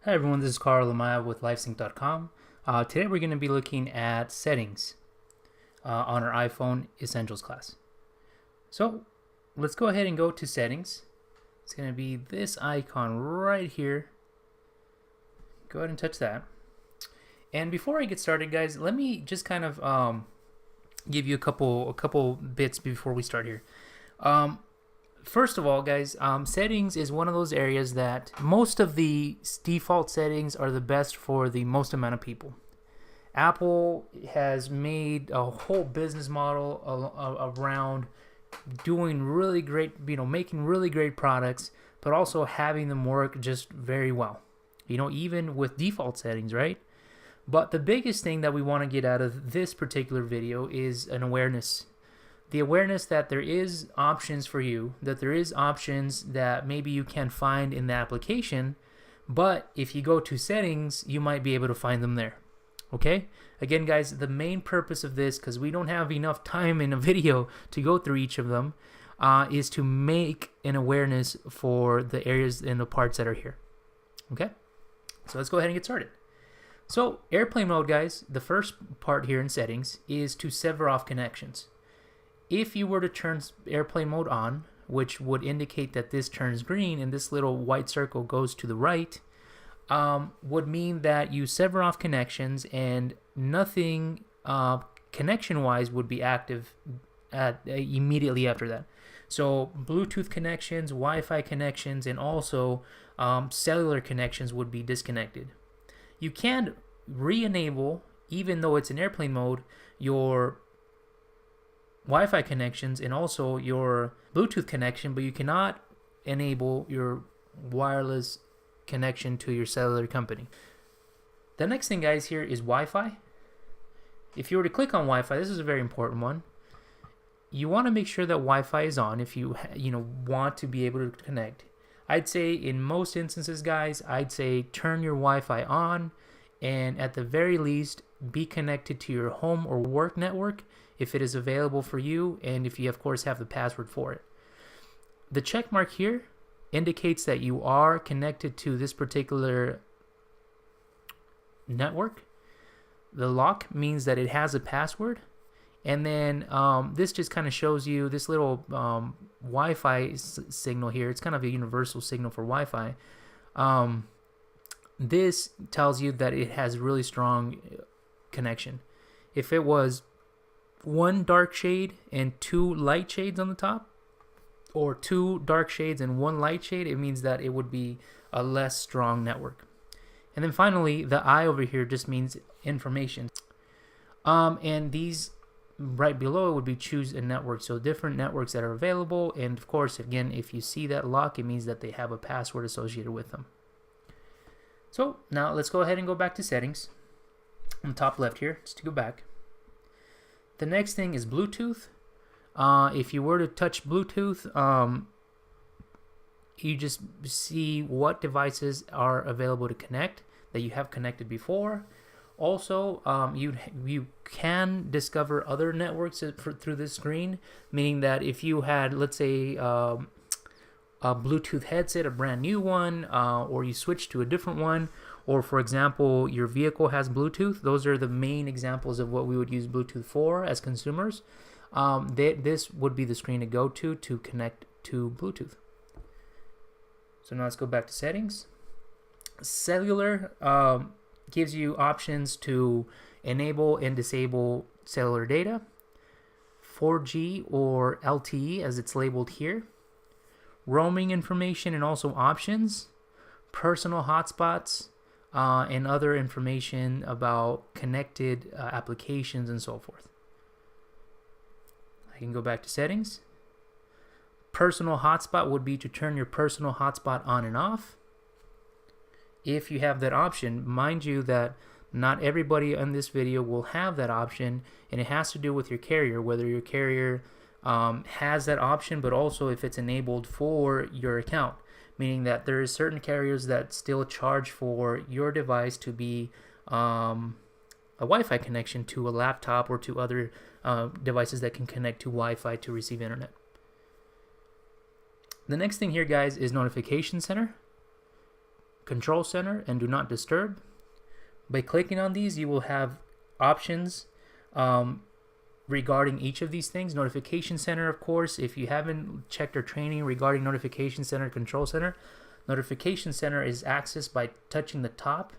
Hi everyone, this is Carl Amaya with LifeSync.com. Today we're going to be looking at settings on our iPhone Essentials class. So let's go ahead and go to settings. It's going to be this icon right here. Go ahead and touch that. And before I get started, guys, let me just kind of give you a couple bits before we start here. First of all, guys, settings is one of those areas that most of the default settings are the best for the most amount of people. Apple has made a whole business model around doing really great, making really great products, but also having them work just very well. Even with default settings, right? But the biggest thing that we want to get out of this particular video is an awareness. The awareness that there is options for you, that there is options that maybe you can find in the application, but if you go to settings, you might be able to find them there. Okay? Again, guys, the main purpose of this, because we don't have enough time in a video to go through each of them, is to make an awareness for the areas and the parts that are here. Okay? So let's go ahead and get started. So airplane mode, guys, the first part here in settings is to sever off connections. If you were to turn airplane mode on, which would indicate that this turns green and this little white circle goes to the right, would mean that you sever off connections and nothing connection-wise would be active immediately after that. So Bluetooth connections, Wi-Fi connections, and also cellular connections would be disconnected. You can re-enable, even though it's in airplane mode, your Wi-Fi connections and also your Bluetooth connection, but you cannot enable your wireless connection to your cellular company. The next thing, guys, here is Wi-Fi. If you were to click on Wi-Fi, this is a very important one. You want to make sure that Wi-Fi is on if you want to be able to connect. I'd say in most instances, guys, I'd say turn your Wi-Fi on and at the very least be connected to your home or work network if it is available for you and if you of course have the password for it. The check mark here indicates that you are connected to this particular network. The lock means that it has a password, and then this just kind of shows you this little Wi-Fi signal here. It's kind of a universal signal for Wi-Fi. This tells you that it has really strong connection. If it was one dark shade and two light shades on the top, or two dark shades and one light shade, it means that it would be a less strong network. And then finally, the I over here just means information. And these right below it would be choose a network, so different networks that are available. And of course, again, if you see that lock, it means that they have a password associated with them. So now let's go ahead and go back to settings on the top left here, just to go back. The next thing is Bluetooth. If you were to touch Bluetooth, you just see what devices are available to connect that you have connected before. Also, you can discover other networks through this screen, meaning that if you had, let's say, a Bluetooth headset, a brand new one, or you switch to a different one, or for example, your vehicle has Bluetooth. Those are the main examples of what we would use Bluetooth for as consumers. This would be the screen to go to connect to Bluetooth. So now let's go back to settings. Cellular gives you options to enable and disable cellular data, 4G or LTE as it's labeled here, roaming information and also options, personal hotspots, and other information about connected applications and so forth. I can go back to settings. Personal hotspot would be to turn your personal hotspot on and off. If you have that option, mind you that not everybody on this video will have that option, and it has to do with your carrier, whether your carrier has that option, but also if it's enabled for your account, meaning that there is certain carriers that still charge for your device to be a Wi-Fi connection to a laptop or to other devices that can connect to Wi-Fi to receive internet. The next thing here, guys, is Notification Center. Control Center, and Do Not Disturb. By clicking on these, you will have options regarding each of these things. Notification Center, of course, if you haven't checked our training regarding Notification Center, Control Center, Notification Center is accessed by touching the top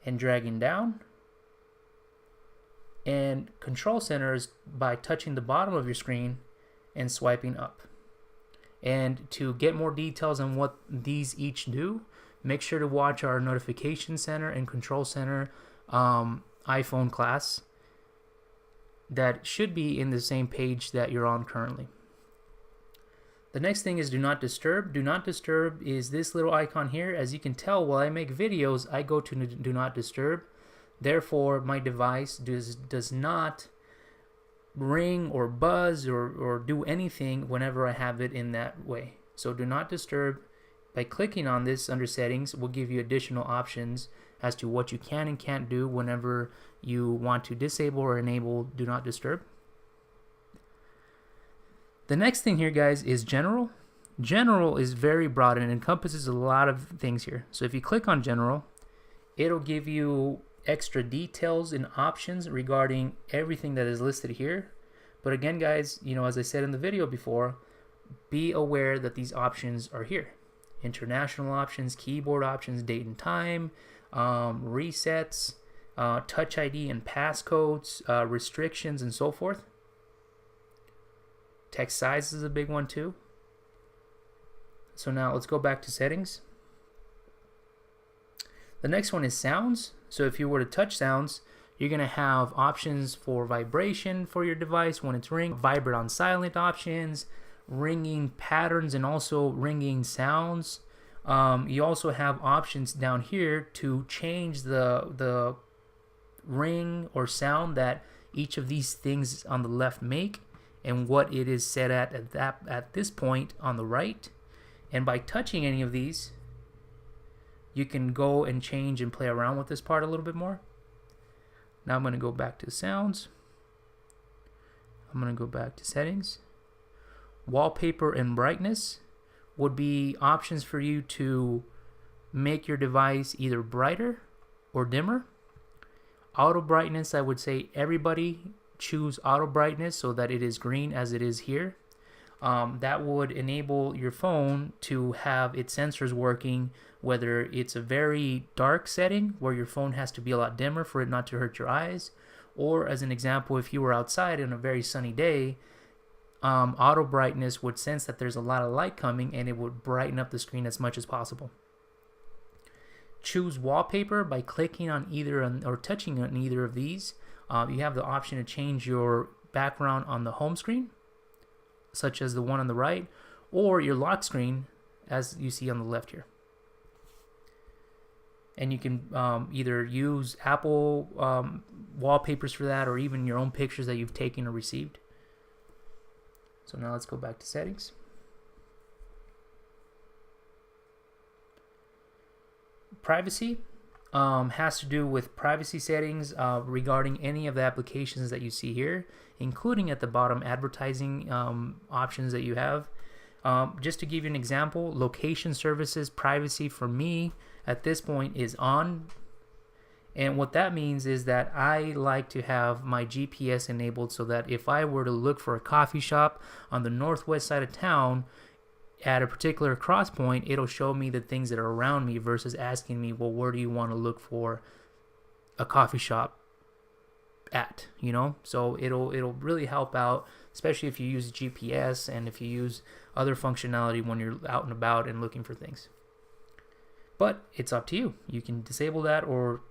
and dragging down. And Control Center is by touching the bottom of your screen and swiping up. And to get more details on what these each do, make sure to watch our Notification Center and Control Center iPhone class that should be in the same page that you're on currently. The next thing is Do Not Disturb. Do Not Disturb is this little icon here. As you can tell, while I make videos, I go to Do Not Disturb. Therefore, my device does not ring or buzz or do anything whenever I have it in that way. So Do Not Disturb, by clicking on this under Settings, will give you additional options as to what you can and can't do whenever you want to disable or enable Do Not Disturb. The next thing here, guys, is General. General is very broad and encompasses a lot of things here. So if you click on General, it'll give you extra details and options regarding everything that is listed here. But again, guys, as I said in the video before, be aware that these options are here. International options, keyboard options, date and time, resets, Touch ID and passcodes, restrictions, and so forth. Text size is a big one too. So now let's go back to settings. The next one is sounds. So if you were to touch sounds, you're going to have options for vibration for your device when it's ringing, vibrate on silent options, ringing patterns, and also ringing sounds. You also have options down here to change the ring or sound that each of these things on the left make and what it is set at this point on the right. And by touching any of these, you can go and change and play around with this part a little bit more. Now I'm going to go back to sounds. I'm going to go back to settings. Wallpaper and brightness would be options for you to make your device either brighter or dimmer. Auto brightness, I would say everybody choose auto brightness so that it is green as it is here. That would enable your phone to have its sensors working, whether it's a very dark setting where your phone has to be a lot dimmer for it not to hurt your eyes, or as an example, if you were outside on a very sunny day, auto brightness would sense that there's a lot of light coming and it would brighten up the screen as much as possible. Choose wallpaper by clicking on either or touching on either of these. You have the option to change your background on the home screen, such as the one on the right, or your lock screen as you see on the left here. And you can either use Apple wallpapers for that, or even your own pictures that you've taken or received. So now let's go back to settings. Privacy has to do with privacy settings regarding any of the applications that you see here, including at the bottom advertising options that you have. Just to give you an example, location services privacy for me at this point is on. And what that means is that I like to have my GPS enabled so that if I were to look for a coffee shop on the northwest side of town at a particular cross point, it'll show me the things that are around me versus asking me, well, where do you want to look for a coffee shop at, So it'll really help out, especially if you use GPS and if you use other functionality when you're out and about and looking for things. But it's up to you. You can disable that or,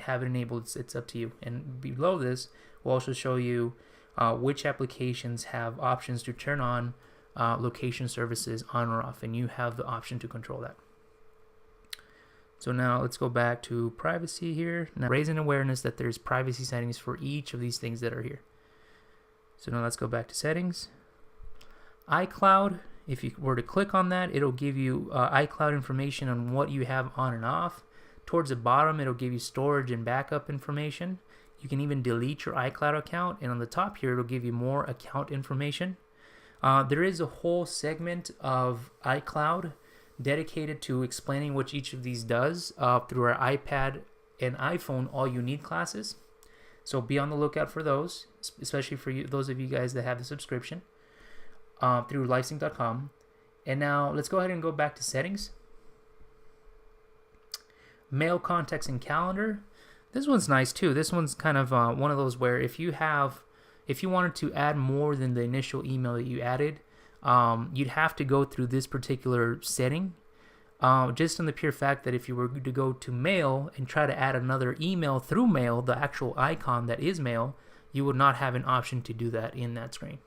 have it enabled. It's up to you. And below this, we'll also show you which applications have options to turn on location services on or off, and you have the option to control that. So now let's go back to privacy here. Now raising awareness that there's privacy settings for each of these things that are here. So now let's go back to settings. iCloud, if you were to click on that, it'll give you iCloud information on what you have on and off. Towards the bottom, it'll give you storage and backup information. You can even delete your iCloud account, and on the top here, it'll give you more account information. There is a whole segment of iCloud dedicated to explaining what each of these does through our iPad and iPhone All You Need classes. So be on the lookout for those, especially for you, those of you guys that have the subscription through livesync.com. And now let's go ahead and go back to settings. Mail, contacts, and calendar. This one's nice too. This one's kind of one of those where if you wanted to add more than the initial email that you added, you'd have to go through this particular setting. Just on the pure fact that if you were to go to mail and try to add another email through mail, the actual icon that is mail, you would not have an option to do that in that screen.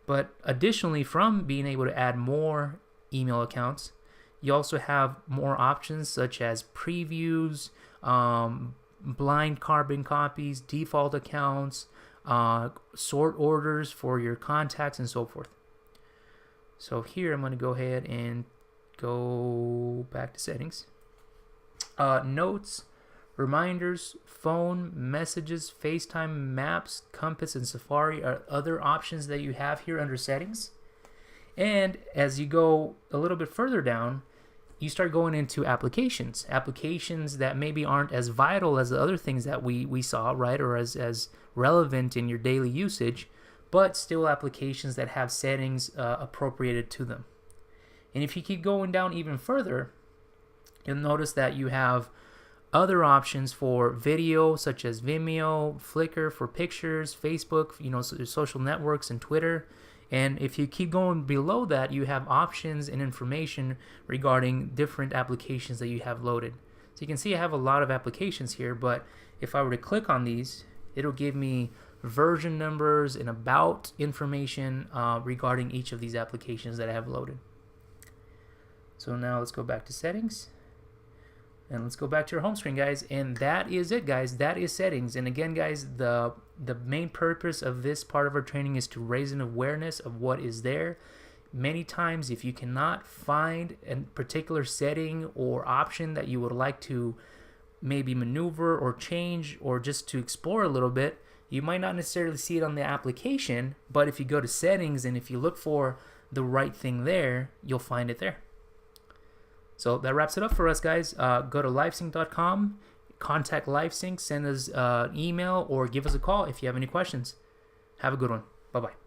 But additionally, from being able to add more email accounts, you also have more options such as previews, blind carbon copies, default accounts, sort orders for your contacts, and so forth. So here I'm going to go ahead and go back to settings. Notes, reminders, phone, messages, FaceTime, maps, Compass, and Safari are other options that you have here under settings. And as you go a little bit further down, you start going into applications that maybe aren't as vital as the other things that we saw, right, or as relevant in your daily usage, but still applications that have settings appropriated to them. And if you keep going down even further, you'll notice that you have other options for video, such as Vimeo, Flickr for pictures, Facebook, social networks, and Twitter. And if you keep going below that, you have options and information regarding different applications that you have loaded. So you can see I have a lot of applications here, but if I were to click on these, it'll give me version numbers and about information regarding each of these applications that I have loaded. So now let's go back to settings. And let's go back to our home screen, guys. And that is it, guys. That is settings. And again, guys, the main purpose of this part of our training is to raise an awareness of what is there. Many times, if you cannot find a particular setting or option that you would like to maybe maneuver or change or just to explore a little bit, you might not necessarily see it on the application, but if you go to settings and if you look for the right thing there, you'll find it there. So that wraps it up for us, guys. Go to livesync.com, contact LiveSync, send us an email, or give us a call if you have any questions. Have a good one. Bye-bye.